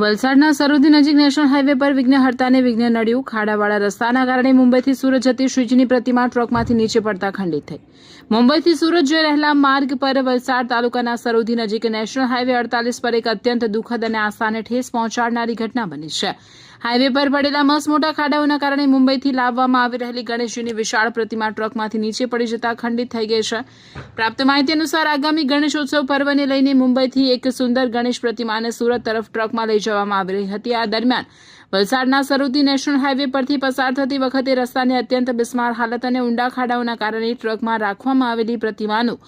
વલસાડના સરોદી નજીક national highway પર વિઘ્નહર્તાને વિઘ્ન નડ્યું. ખાડાવાળા રસ્તાના કારણે મુંબઈથી સુરત જતી શ્રીજીની પ્રતિમા ટ્રકમાંથી નીચે પડતા ખંડિત થઈ. મુંબઈથી સુરત જઈ રહેલા માર્ગ પર વલસાડ તાલુકાના સરોદી નજીક નેશનલ હાઈવે 48 પર એક અત્યંત દુઃખદ અને આસ્થાને ઠેસ પહોંચાડનારી ઘટના બની છે. હાઈવે પર પડેલા મસ્ત મોટા ખાડાઓના કારણે મુંબઈથી લાવવામાં આવી રહેલી ગણેશજીની વિશાળ પ્રતિમા ટ્રકમાંથી નીચે પડી જતા ખંડિત થઈ ગઈ છે. પ્રાપ્ત માહિતી અનુસાર આગામી ગણેશોત્સવ પર્વને લઈને મુંબઈથી એક સુંદર ગણેશ પ્રતિમાને સુરત તરફ ટ્રકમાં લઈ જવામાં આવી રહી હતી. આ દરમિયાન વલસાડના સરોદી નેશનલ હાઈવે પરથી પસાર થતી વખતે રસ્તાની અત્યંત બિસ્માર હાલત અને ઊંડા ખાડાઓના કારણે ટ્રકમાં રાખવામાં આવેલી પ્રતિમાનું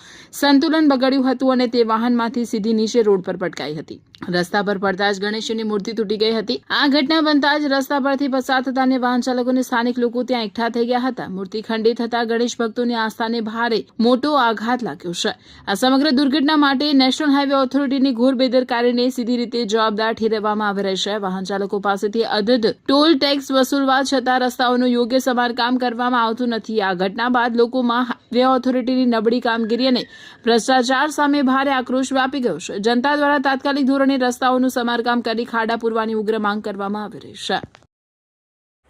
સંતુલન બગડ્યું હતું અને તે વાહનમાંથી સીધી નીચે રોડ પર પટકાઈ હતી. રસ્તા પર પડતા જ ગણેશજીની મૂર્તિ તૂટી ગઈ હતી. આ ઘટના બનતા જ રસ્તા પરથી પસાર થતા અને વાહન ચાલકો અને સ્થાનિક લોકો ત્યાં એકઠા થઈ ગયા હતા. મૂર્તિ ખંડિત થતા ગણેશ ભક્તોની આસ્થાને ભારે મોટો આઘાત લાગ્યો છે. આ સમગ્ર દુર્ઘટના માટે નેશનલ હાઈવે ઓથોરિટીની ઘોર બેદરકારીને સીધી રીતે જવાબદાર ઠેરવવામાં આવી રહી છે. વાહન ચાલકો પાસેથી અધધ ટોલ ટેક્સ વસૂલવા છતાં રસ્તાઓનું યોગ્ય સમારકામ કરવામાં આવતું નથી. આ ઘટના બાદ લોકોમાં હાઈવે ઓથોરિટીની નબળી કામગીરી અને ભ્રષ્ટાચાર સામે ભારે આક્રોશ વ્યાપી ગયો છે. જનતા દ્વારા તાત્કાલિક ધોરણે રસ્તાઓનું સમારકામ કરી ખાડા પૂરવાની ઉગ્ર માંગ કરવામાં આવી રહી છે.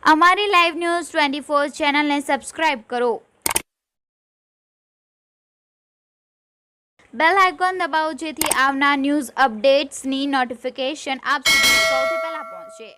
અમારી લાઈવ ન્યૂઝ 24 ચેનલને સબસ્ક્રાઇબ કરો. બેલ આઇકોન દબાવો જેથી આવનાર ન્યૂઝ અપડેટ્સની નોટિફિકેશન આપ સુધી સૌથી પહેલા પહોંચે.